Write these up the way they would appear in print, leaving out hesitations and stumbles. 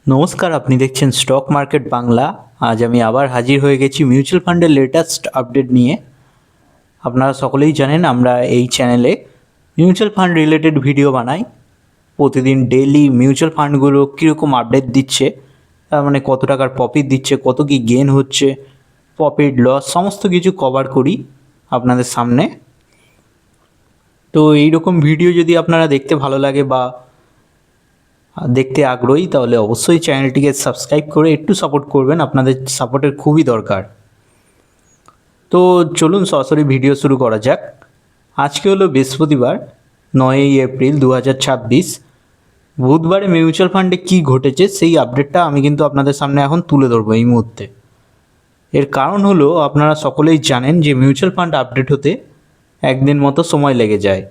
নমস্কার, আপনি দেখছেন স্টক মার্কেট বাংলা। আজ আমি আবার হাজির হয়ে গেছি মিউচুয়াল ফান্ডের লেটেস্ট আপডেট নিয়ে। আপনারা সকলেই জানেন আমরা এই চ্যানেলে মিউচুয়াল ফান্ড রিলেটেড ভিডিও বানাই। প্রতিদিন ডেইলি মিউচুয়াল ফান্ডগুলো কীরকম আপডেট দিচ্ছে, তার মানে কত টাকার প্রফিট দিচ্ছে, কত কি গেন হচ্ছে, প্রফিট লস সমস্ত কিছু কভার করি আপনাদের সামনে। তো এইরকম ভিডিও যদি আপনারা দেখতে ভালো লাগে বা দেখতে আগ্রহী, তাহলে অবশ্যই চ্যানেলটিকে সাবস্ক্রাইব করে একটু সাপোর্ট করবেন, আপনাদের সাপোর্টের খুবই দরকার। তো চলুন সরাসরি ভিডিও শুরু করা যাক। আজকে হলো বৃহস্পতিবার, 9ই এপ্রিল 2026। বুধবারে মিউচুয়াল ফান্ডে কী ঘটেছে সেই আপডেটটা আমি কিন্তু আপনাদের সামনে এখন তুলে ধরবো এই মুহূর্তে। এর কারণ হলো আপনারা সকলেই জানেন যে মিউচুয়াল ফান্ড আপডেট হতে একদিন মতো সময় লেগে যায়।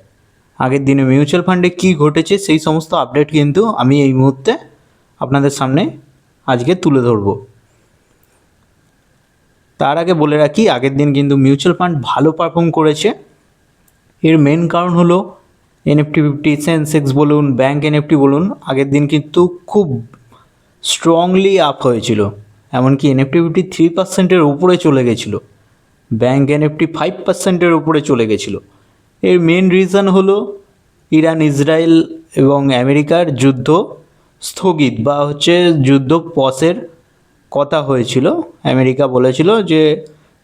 আগের দিনে মিউচুয়াল ফান্ডে কী ঘটেছে সেই সমস্ত আপডেট কিন্তু আমি এই মুহূর্তে আপনাদের সামনে আজকে তুলে ধরব। তার আগে বলে রাখি, আগের দিন কিন্তু মিউচুয়াল ফান্ড ভালো পারফর্ম করেছে। এর মেন কারণ হলো এনএফটি 50, সেন্সেক্স বলুন, ব্যাঙ্ক এনএফটি বলুন, আগের দিন কিন্তু খুব স্ট্রংলি আপ হয়েছিল। এমনকি এনএফটি 50 3%-এর উপরে চলে গেছিলো, ব্যাঙ্ক এনএফটি 5%-এর উপরে চলে গেছিলো। এর মেন রিজন হলো ইরান, ইসরায়েল এবং আমেরিকার যুদ্ধ স্থগিত বা যুদ্ধ পসের কথা হয়েছিল। আমেরিকা বলেছিল যে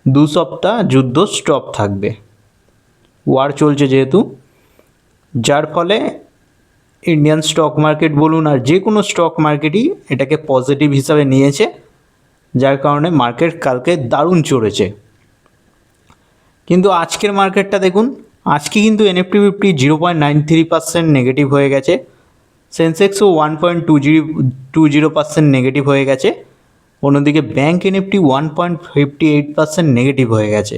2 সপ্তাহ যুদ্ধ স্টপ থাকবে, ওয়ার চলছে যেহেতু, যার ফলে ইন্ডিয়ান স্টক মার্কেট বলুন আর যে কোনো স্টক মার্কেটই এটাকে পজিটিভ হিসাবে নিয়েছে, যার কারণে মার্কেট কালকে দারুণ চড়েছে। কিন্তু আজকের মার্কেটটা দেখুন, আজকে কিন্তু এনএফটি 50 0.93% নেগেটিভ হয়ে গেছে, সেন্সেক্সও 1.20% নেগেটিভ হয়ে গেছে, অন্যদিকে ব্যাঙ্ক এনএফটি 1.58% নেগেটিভ হয়ে গেছে।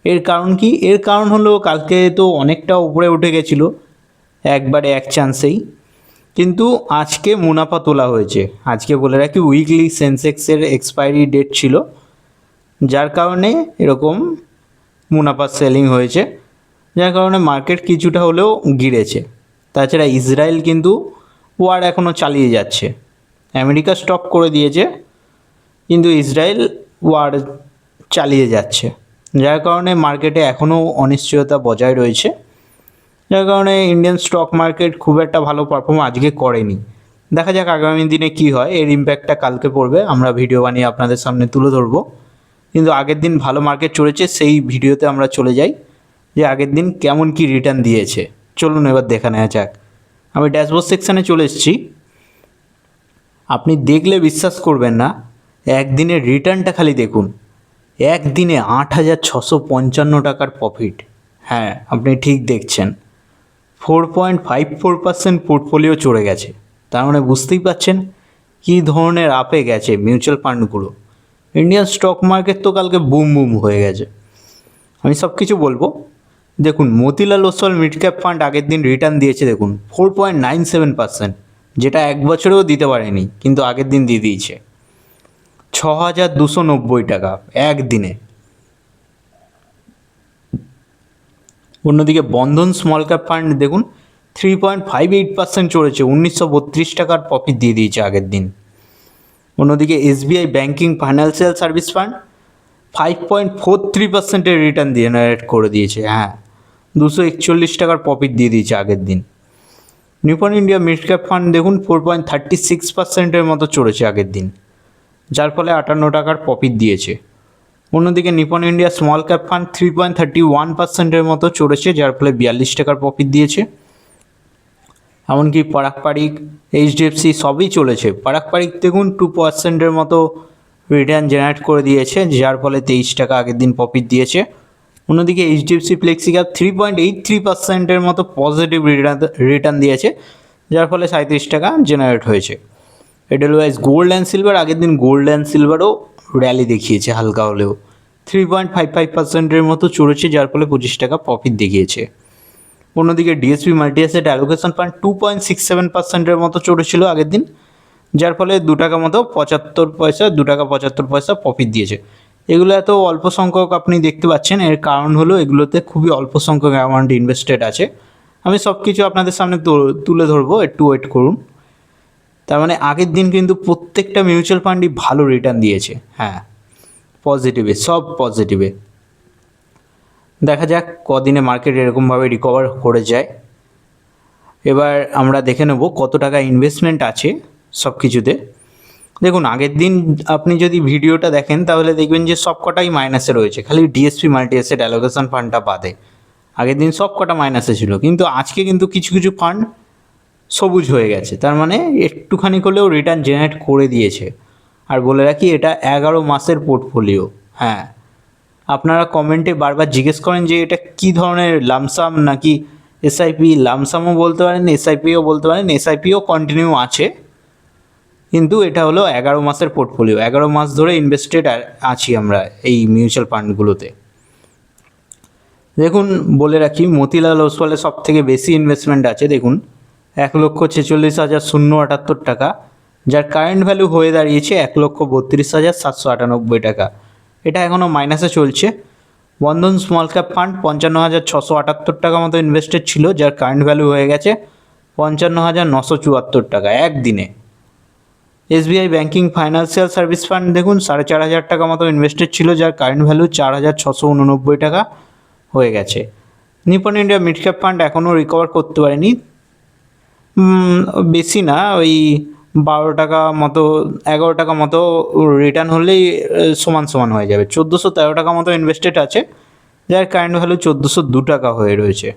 এর কারণ কি? এর কারণ হলো কালকে তো অনেকটা উপরে উঠে গেছিলো একবারে এক চান্সেই, কিন্তু আজকে মুনাফা তোলা হয়েছে। আজকে বলে রাখি উইকলি সেন্সেক্সের এক্সপায়ারি ডেট ছিল, যার কারণে এরকম মুনাফা সেলিং হয়েছে, যার কারণে মার্কেট কিছুটা হলেও গিরেছে। তাছাড়া ইসরায়েল কিন্তু ওয়ার এখনও চালিয়ে যাচ্ছে, আমেরিকা স্টপ করে দিয়েছে কিন্তু ইসরায়েল ওয়ার চালিয়ে যাচ্ছে, যার কারণে মার্কেটে এখনও অনিশ্চয়তা বজায় রয়েছে, যার কারণে ইন্ডিয়ান স্টক মার্কেট খুব একটা ভালো পারফর্ম আজকে করেনি। দেখা যাক আগামী দিনে কি হয়, এর ইম্প্যাক্টটা কালকে পড়বে, আমরা ভিডিও বানিয়ে আপনাদের সামনে তুলে ধরবো। কিন্তু আগের দিন ভালো মার্কেট চড়েছে, সেই ভিডিওতে আমরা চলে যাই যে আগের দিন কেমন কি রিটার্ন দিয়েছে। চলুন এবার দেখা নেওয়া যাক। আমি ড্যাশবোর্ড সেকশানে চলে এসেছি। আপনি দেখলে বিশ্বাস করবেন না, একদিনের রিটার্নটা খালি দেখুন। একদিনে 8,655 টাকার প্রফিট। হ্যাঁ, আপনি ঠিক দেখছেন, 4.54% পোর্টফোলিও চড়ে গেছে। তার মানে বুঝতেই পারছেন কী ধরনের আপে গেছে মিউচুয়াল ফান্ডগুলো। ইন্ডিয়ান স্টক মার্কেট তো কালকে বুম বুম হয়ে গেছে। আমি সব কিছু বলবো। দেখুন, Motilal Oswal mid cap fund আগের দিন রিটার্ন দিয়েছে দেখুন 4.97%, যেটা এক বছরেও দিতে পারেনি, কিন্তু আগের দিন দিয়ে দিয়েছে 6,290 টাকা একদিনে। অন্যদিকে বন্ধন স্মল ক্যাপ ফান্ড দেখুন 3.58% চড়েছে, 1,932 টাকার প্রফিট দিয়ে দিয়েছে আগের দিন। অন্যদিকে SBI banking financial service fund 5.43%-এর রিটার্ন জেনারেট করে দিয়েছে। হ্যাঁ, 241 টাকার প্রফিট দিয়ে দিয়েছে আগের দিন। Nipon India mid cap fund দেখুন 4.36%-এর মতো চড়েছে আগের দিন, যার ফলে 58 টাকার প্রফিট দিয়েছে। অন্যদিকে Nippon India small cap fund 3.31%-এর মতো চড়েছে, যার ফলে 42 টাকার প্রফিট দিয়েছে। এমনকি পারাক পারিক, এইচডিএফসি সবই চলেছে। পারাক পারিক দেখুন 2%-এর মতো রিটার্ন জেনারেট করে দিয়েছে, যার ফলে 23 টাকা আগের দিন প্রফিট দিয়েছে। অন্যদিকে এইচডিএফসি ফ্লেক্সি ক্যাপ 3.83%-এর মতো পজিটিভ রিটার্ন দিয়েছে, যার ফলে 37 টাকা জেনারেট হয়েছে। এডেলওয়াইজ গোল্ড অ্যান্ড সিলভার আগের দিন গোল্ড অ্যান্ড সিলভারও র্যালি দেখিয়েছে হালকা হলেও, 3.55%-এর মতো চড়েছে, যার ফলে 25 টাকা প্রফিট দেখিয়েছে। অন্যদিকে DSP multi asset allocation fund 2.67%-এর মতো চড়েছিল আগের দিন, যার ফলে 2 টাকা মতো 2 টাকা 75 পয়সা প্রফিট দিয়েছে। এগুলো এত অল্প সংখ্যক আপনি দেখতে পাচ্ছেন, এর কারণ হলো এগুলোতে খুবই অল্প সংখ্যক অ্যামাউন্ট ইনভেস্টেড আছে। আমি সব কিছু আপনাদের সামনে তুলে ধরবো, একটু ওয়েট করুন। তার মানে আগের দিন কিন্তু প্রত্যেকটা মিউচুয়াল ফান্ডই ভালো রিটার্ন দিয়েছে। হ্যাঁ, পজিটিভে, সব পজিটিভে। দেখা যাক কদিনে মার্কেট এরকমভাবে রিকভার করে যায়। এবার আমরা দেখে নেব কত টাকা ইনভেস্টমেন্ট আছে সব কিছুতে। দেখুন, আগের দিন আপনি যদি ভিডিওটা দেখেন তাহলে দেখবেন যে সব কটাই মাইনাসে রয়েছে, খালি ডিএসপি মাল্টি অ্যাসেট অ্যালোকেশন ফান্ডটা বাদে। আগের দিন সব কটা মাইনাসে ছিল, কিন্তু আজকে কিন্তু কিছু কিছু ফান্ড সবুজ হয়ে গেছে, তার মানে একটুখানি করলেও রিটার্ন জেনারেট করে দিয়েছে। আর বলে রাখি, এটা 11 মাসের পোর্টফোলিও। হ্যাঁ, আপনারা কমেন্টে বারবার জিজ্ঞেস করেন যে এটা কী ধরনের লামসাম নাকি এসআইপি। লামসামও বলতে পারেন, এসআইপিও বলতে পারেন, এসআইপিও কন্টিনিউ আছে, কিন্তু এটা হলো 11 মাসের পোর্টফোলিও। 11 মাস ধরে ইনভেস্টেড আছি আমরা এই মিউচুয়াল ফান্ডগুলোতে। দেখুন, বলে রাখি, মতিলাল ওসওয়ালে সব থেকে বেশি ইনভেস্টমেন্ট আছে। দেখুন, 1,46,078 টাকা, যার কারেন্ট ভ্যালু হয়ে দাঁড়িয়েছে 1,32,798 টাকা। এটা এখনও মাইনাসে চলছে। বন্ধন স্মল ক্যাপ ফান্ড 55,678 টাকা মতো ইনভেস্টেড ছিল, যার কারেন্ট ভ্যালু হয়ে গেছে 55,974 টাকা একদিনে। SBI banking financial service fund দেখুন, 4,500 টাকা মতো ইনভেস্টেড ছিল, যার কারেন্ট ভ্যালু 4,689 টাকা হয়ে গেছে। Nipon India mid cap fund এখনও রিকভার করতে পারেনি, বেশি না, ওই 12 টাকা মতো, 11 টাকা মতো রিটার্ন হলেই সমান সমান হয়ে যাবে। 1,413 টাকা মতো ইনভেস্টেড আছে, যার কারেন্ট ভ্যালু 1,402 টাকা হয়ে রয়েছে।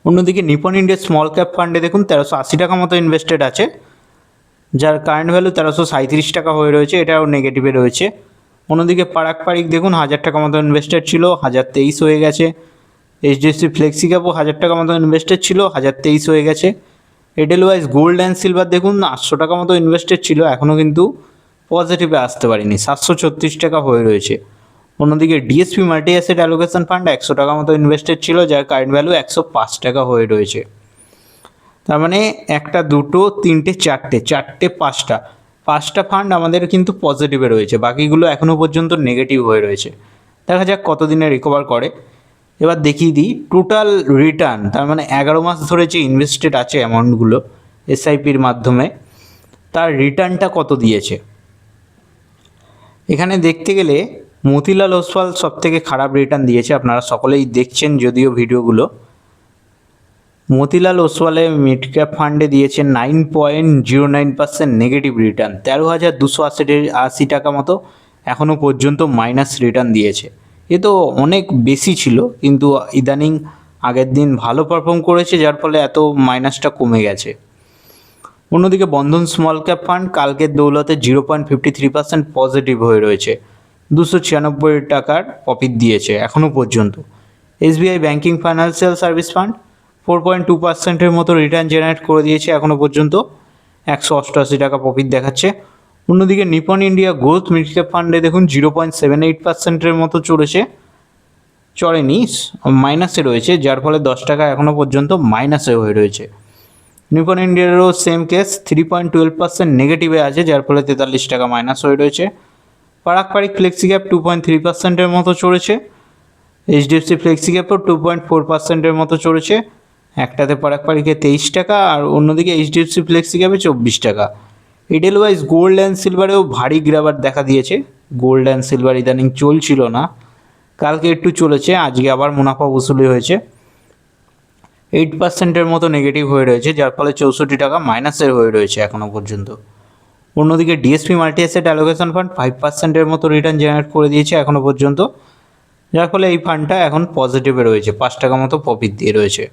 অন্যদিকে নিপন ইন্ডিয়া স্মল ক্যাপ ফান্ডে দেখুন, 1,380 টাকা মতো ইনভেস্টেড আছে, যার কারেন্ট ভ্যালু 1,337 টাকা হয়ে রয়েছে, এটাও নেগেটিভে রয়েছে। অন্যদিকে পারাক পারিক দেখুন, 1,000 টাকা মতো ইনভেস্টেড ছিল, 1,023 হয়ে গেছে। এইচডিএফসি ফ্লেক্সি ক্যাপও 1,000 টাকা মতো ইনভেস্টেড ছিল, 1,023 হয়ে গেছে। এডেলওয়াইজ গোল্ড অ্যান্ড সিলভার দেখুন, 800 টাকা মতো ইনভেস্টেড ছিল, এখনও কিন্তু পজিটিভে আসতে পারিনি, 736 টাকা হয়ে রয়েছে। অন্যদিকে DSP multi asset allocation fund 100 টাকা মতো ইনভেস্টেড ছিল, যার কারেন্ট ভ্যালু 105 টাকা হয়ে রয়েছে। তার মানে একটা, দুটো, তিনটে, চারটে, পাঁচটা ফান্ড আমাদের কিন্তু পজিটিভে রয়েছে, বাকিগুলো এখনও পর্যন্ত নেগেটিভ হয়ে রয়েছে। দেখা যাক কতদিনে রিকভার করে। এবার দেখিয়ে দিই টোটাল রিটার্ন, তার মানে 11 মাস ধরে যে ইনভেস্টেড আছে অ্যামাউন্টগুলো এসআইপির মাধ্যমে, তার রিটার্নটা কত দিয়েছে। এখানে দেখতে গেলে মতিলাল ওসওয়াল সব থেকে খারাপ রিটার্ন দিয়েছে, আপনারা সকলেই দেখছেন যদিও ভিডিওগুলো। মতিলাল ওসওয়ালে মিড ক্যাপ ফান্ডে দিয়েছে 9.09% নেগেটিভ রিটার্ন, 13,280 টাকা মতো এখনও পর্যন্ত মাইনাস রিটার্ন দিয়েছে। এ তো অনেক বেশি ছিল, কিন্তু ইদানিং আগের দিন ভালো পারফর্ম করেছে, যার ফলে এত মাইনাসটা কমে গেছে। অন্যদিকে বন্ধন স্মল ক্যাপ ফান্ড কালকের দৌলতে 0.53% পজিটিভ হয়ে রয়েছে, 296 টাকার প্রফিট দিয়েছে এখনও পর্যন্ত। SBI banking financial service fund 4.2%-এর মতো রিটার্ন জেনারেট করে দিয়েছে এখনও পর্যন্ত, 188 টাকা প্রফিট দেখাচ্ছে। অন্যদিকে Nippon India growth mid cap ফান্ডে দেখুন 0.78%-এর মতো চড়েনি, মাইনাসে রয়েছে, যার ফলে 10 টাকা এখনও পর্যন্ত মাইনাসে হয়ে রয়েছে। নিপন ইন্ডিয়ারও সেম কেস, 3.12% নেগেটিভে আছে, যার ফলে 43 টাকা মাইনাস হয়ে রয়েছে। পারাক পারিক ফ্লেক্সি ক্যাপ 2.3%-এর মতো চড়েছে, এইচডিএফসি ফ্লেক্সি ক্যাপও 2.4%-এর মতো চড়েছে। একটাতে পারাক পারিকে 23 টাকা, আর অন্যদিকে এইচডিএফসি ফ্লেক্সি ক্যাপে 24 টাকা। এডেলওয়াইজ গোল্ড অ্যান্ড সিলভারেও ভারী গ্র্যাবার দেখা দিয়েছে, গোল্ড অ্যান্ড সিলভার ইদানিং চলছিল না, কালকে একটু চলেছে, আজকে আবার মুনাফা বসুলি হয়েছে। 8%-এর মতো নেগেটিভ হয়ে রয়েছে, যার ফলে 64 টাকা মাইনাসের হয়ে রয়েছে এখনও পর্যন্ত। অন্যদিকে DSP multi asset allocation fund 5%-এর মতো রিটার্ন জেনারেট করে দিয়েছে এখনও পর্যন্ত, যার ফলে এই ফান্ডটা এখন পজিটিভে রয়েছে, 5 টাকা মতো প্রফিট দিয়ে রয়েছে।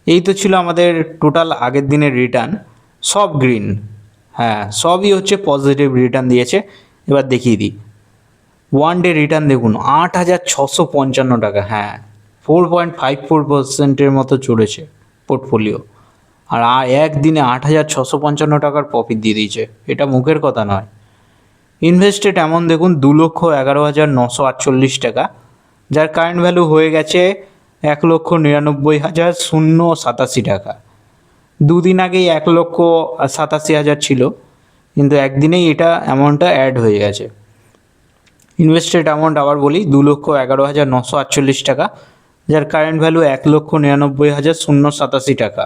এই তো ছিল আমাদের টোটাল আগের দিনের রিটার্ন, সব গ্রিন। হ্যাঁ, সবই হচ্ছে পজিটিভ রিটার্ন দিয়েছে। এবার দেখিয়ে দিই ওয়ান ডে রিটার্ন দেখুন, 8,655 টাকা। হ্যাঁ, 4.54%-এর মতো চড়েছে পোর্টফোলিও, আর একদিনে 8,655 টাকার প্রফিট দিয়ে দিয়েছে, এটা মুখের কথা নয়। ইনভেস্টেড এমন দেখুন 2,11,948 টাকা, যার কারেন্ট ভ্যালু হয়ে গেছে 1,99,087 টাকা। দুদিন আগেই 1,87,000 ছিল, কিন্তু একদিনেই এটা অ্যামাউন্টটা অ্যাড হয়ে গেছে। ইনভেস্টেড অ্যামাউন্ট আবার বলি, 2,11,948 টাকা, যার কারেন্ট ভ্যালু 1,99,087 টাকা।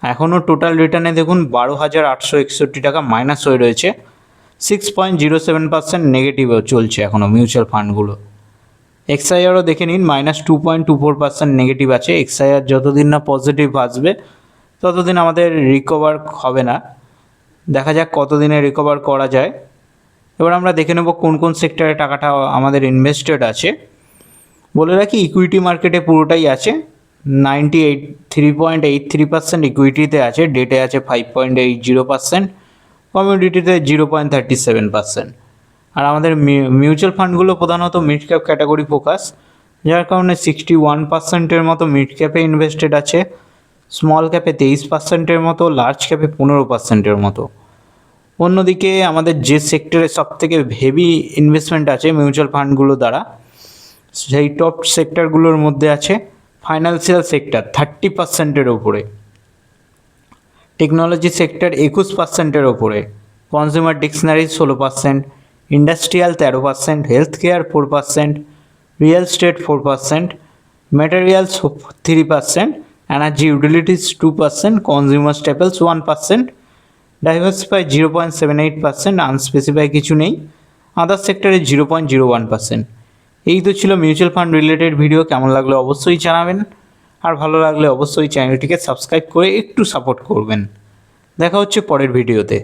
এখনও টোটাল রিটার্নে দেখুন 12,861 টাকা মাইনাস হয়ে রয়েছে। 6.07% নেগেটিভও চলছে এখনও মিউচুয়াল ফান্ডগুলো। এক্সআইআরও দেখে নিন -2.24% নেগেটিভ আছে। এক্সআইআর যতদিন না পজিটিভ আসবে ততদিন আমাদের রিকভার হবে না। দেখা যাক কতদিনে রিকভার করা যায়। এবার আমরা দেখে নেব কোন কোন সেক্টরে টাকাটা আমাদের ইনভেস্টেড আছে। বলে রাখি ইকুইটি মার্কেটে পুরোটাই আছে। 3.83% ইকুইটিতে আছে, ডেটে আছে 5.80%, কমিউনিটিতে 0.37%। আর আমাদের মিউচুয়াল ফান্ডগুলো প্রধানত মিড ক্যাপ ক্যাটাগরি ফোকাস, যার কারণে 61%-এর মতো মিড ক্যাপে ইনভেস্টেড আছে, স্মল ক্যাপে 23%-এর মতো, লার্জ ক্যাপে 15%-এর মতো। অন্যদিকে আমাদের যে সেক্টরে সবথেকে হেভি ইনভেস্টমেন্ট আছে মিউচুয়াল ফান্ডগুলো দ্বারা, সেই টপ সেক্টরগুলোর মধ্যে আছে ফাইন্যান্সিয়াল সেক্টর 30%-এর ওপরে, টেকনোলজি সেক্টর 21%-এর ওপরে, consumer dictionary 16%, industrial 13%, health care 4%, real state 4%, materials 3%, energy utilities 2%, consumer staples 1%, diversify 0.78%, unspecify কিছু নেই, আদার সেক্টরে 0.01%। এই তো ছিল মিউচুয়াল ফান্ড রিলেটেড ভিডিও। কেমন লাগলো অবশ্যই জানাবেন, আর ভালো লাগলে অবশ্যই চ্যানেলটিকে সাবস্ক্রাইব করে একটু সাপোর্ট করবেন। দেখা হচ্ছে পরের ভিডিওতে।